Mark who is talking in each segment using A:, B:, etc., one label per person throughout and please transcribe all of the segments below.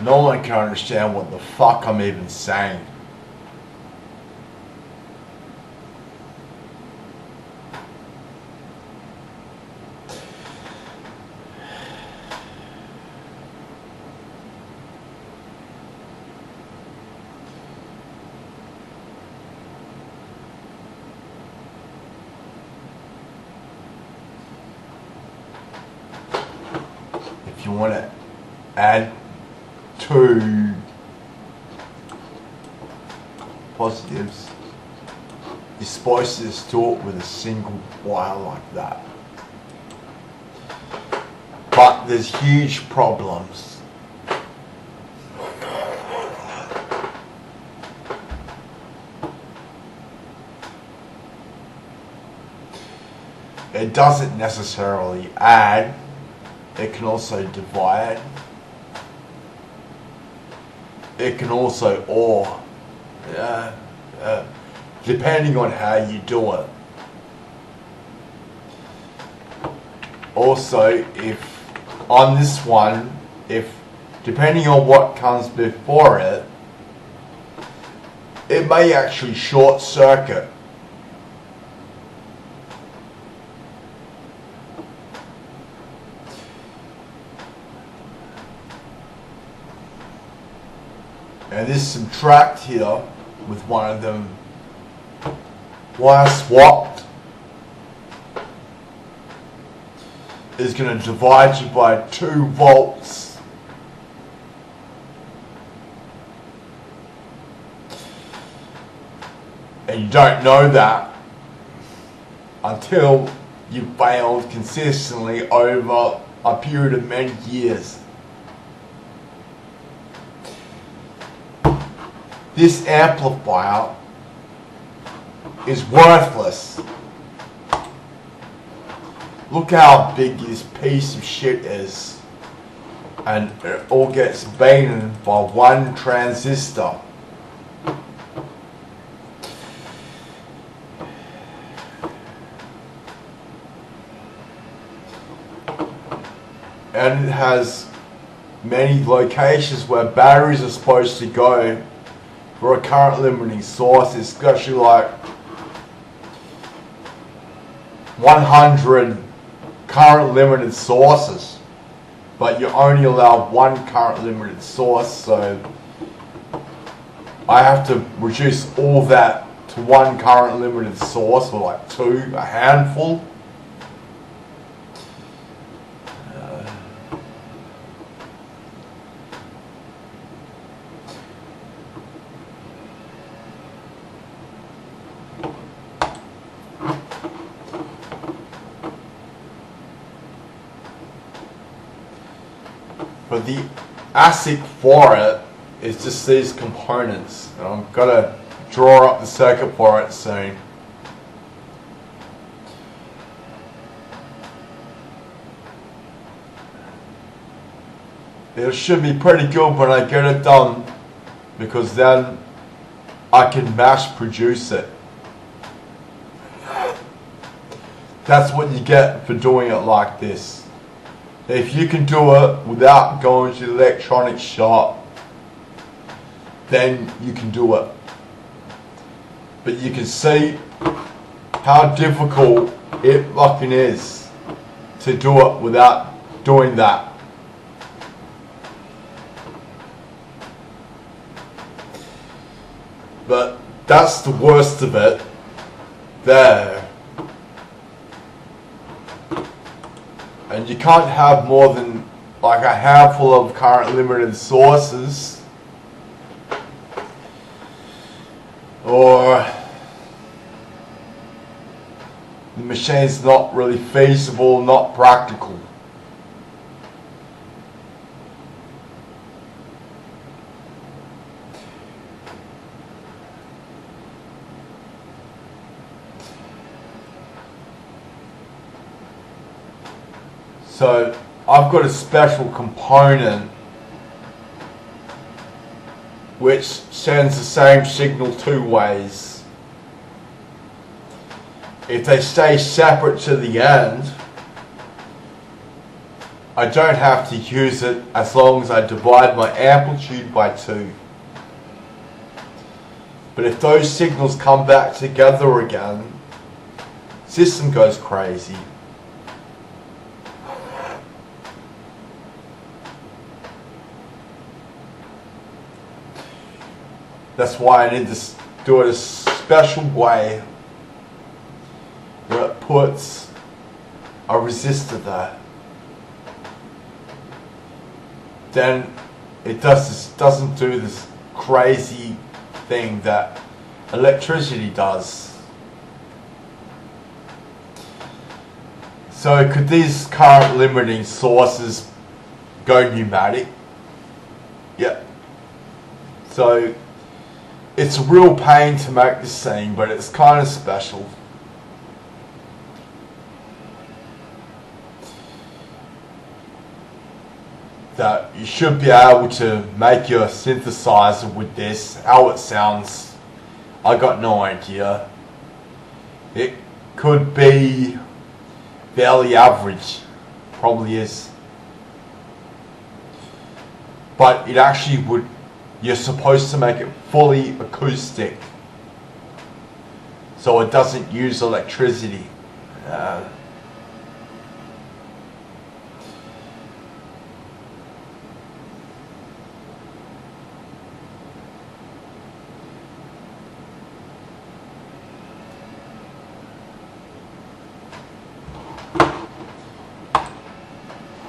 A: No one can understand what the fuck I'm even saying. If you want to add two positives, you're supposed to just do it with a single wire like that. But there's huge problems. It doesn't necessarily add, it can also divide. It can also or, depending on how you do it. Also, if on this one, if depending on what comes before it, it may actually short circuit. And this subtract here with one of them wire swapped is going to divide you by 2 volts. And you don't know that until you failed consistently over a period of many years. This amplifier is worthless. Look how big this piece of shit is. And it all gets beaten by one transistor. And it has many locations where batteries are supposed to go for a current limiting source, especially like 100 current limited sources, but you only allow one current limited source, so I have to reduce all that to one current limited source, or like 2, a handful. But the ASIC for it is just these components. And I'm gonna draw up the circuit for it soon. It should be pretty good when I get it done, because then I can mass produce it. That's what you get for doing it like this. If you can do it without going to the electronics shop, then you can do it. But you can see how difficult it fucking is to do it without doing that. But that's the worst of it there. And you can't have more than like a handful of current limited sources, or the machine's not really feasible, not practical. So I've got a special component which sends the same signal 2 ways. If they stay separate to the end, I don't have to use it as long as I divide my amplitude by 2. But if those signals come back together again, system goes crazy. That's why I need to do it a special way where it puts a resistor there. Then it doesn't do this crazy thing that electricity does. So could these current limiting sources go pneumatic? Yeah. So it's a real pain to make this thing, but it's kind of special. That you should be able to make your synthesizer with this. How it sounds, I got no idea. It could be fairly average, probably is. But it actually would, you're supposed to make it fully acoustic, so it doesn't use electricity.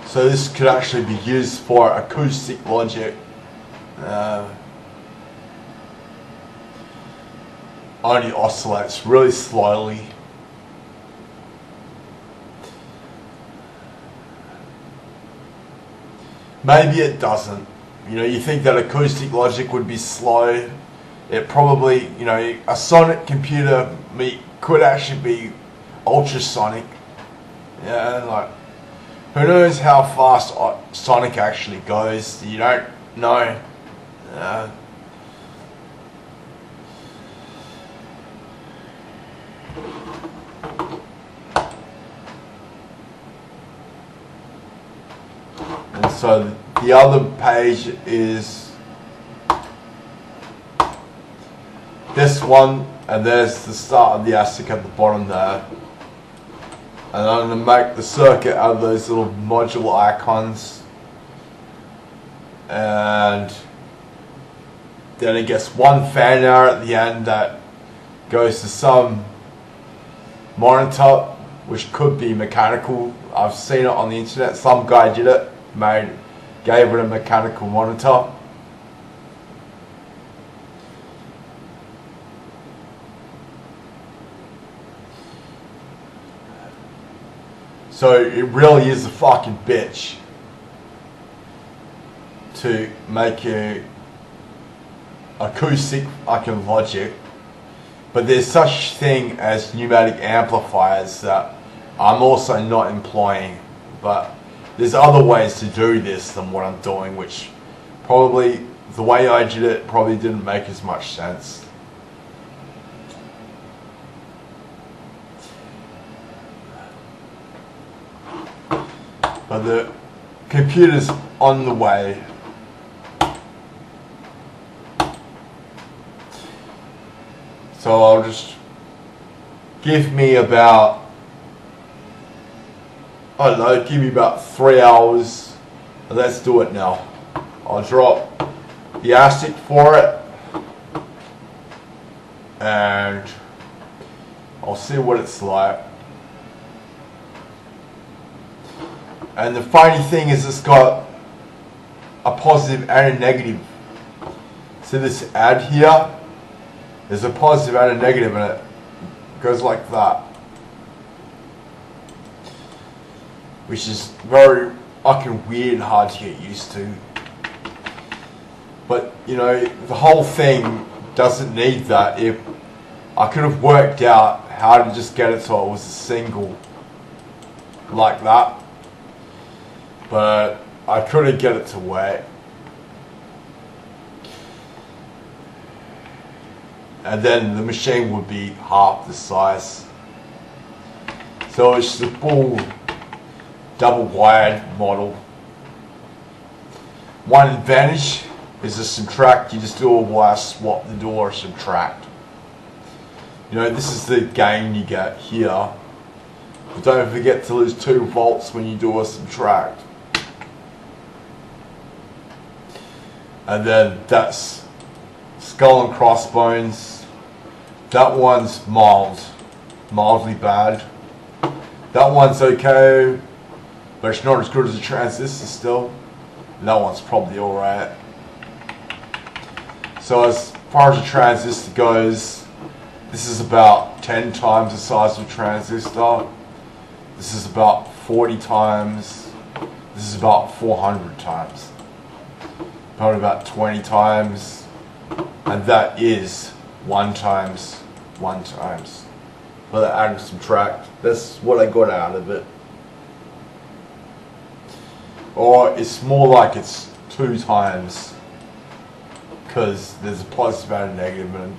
A: So this could actually be used for acoustic logic. Only oscillates really slowly. Maybe it doesn't. You know, you think that acoustic logic would be slow. It probably, you know, a sonic computer could actually be ultrasonic. Yeah, like, who knows how fast sonic actually goes? You don't know. And so the other page is this one, and there's the start of the ASIC at the bottom there. And I'm going to make the circuit out of those little module icons. And then it gets one fan out at the end that goes to some monitor, which could be mechanical. I've seen it on the internet. Some guy did it, gave it a mechanical monitor. So it really is a fucking bitch to make a acoustic fucking logic. But there's such thing as pneumatic amplifiers that I'm also not employing. But there's other ways to do this than what I'm doing, which probably, the way I did it, probably didn't make as much sense. But the computer's on the way. So I'll just give me about, I don't know, give me about 3 hours. And let's do it now. I'll drop the ASIC for it. And I'll see what it's like. And the funny thing is it's got a positive and a negative. See this add here? There's a positive and a negative, and it goes like that. Which is very fucking weird and hard to get used to. But, you know, the whole thing doesn't need that. If I could have worked out how to just get it so it was a single like that. But I couldn't get it to work. And then the machine would be half the size. So it's the bull double wired model. One advantage is the subtract. You just do a wire swap the door, subtract. You know, this is the gain you get here. But don't forget to lose 2 volts when you do a subtract. And then that's skull and crossbones. That one's mildly bad. That one's okay, but it's not as good as a transistor still. And that one's probably alright. So as far as a transistor goes, this is about 10 times the size of a transistor. This is about 40 times. This is about 400 times. Probably about 20 times. And that is 1 times 1 times. For the add and subtract. That's what I got out of it. Or it's more like it's 2 times. Because there's a positive and a negative, and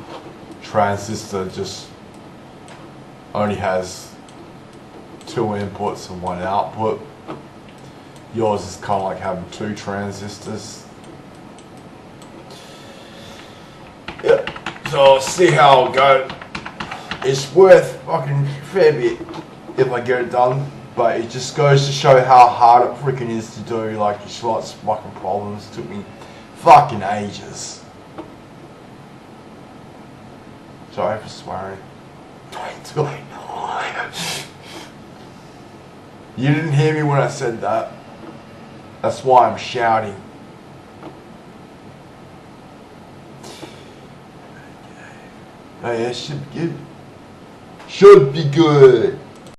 A: transistor just only has 2 inputs and 1 output. Yours is kind of like having 2 transistors. Yeah, so see how it goes. It's worth fucking fair bit if I get it done, but it just goes to show how hard it freaking is to do. Like, it's lots of fucking problems. It took me fucking ages. Sorry for swearing. Don't do it. You didn't hear me when I said that. That's why I'm shouting. Oh yeah, should be good. Should be good.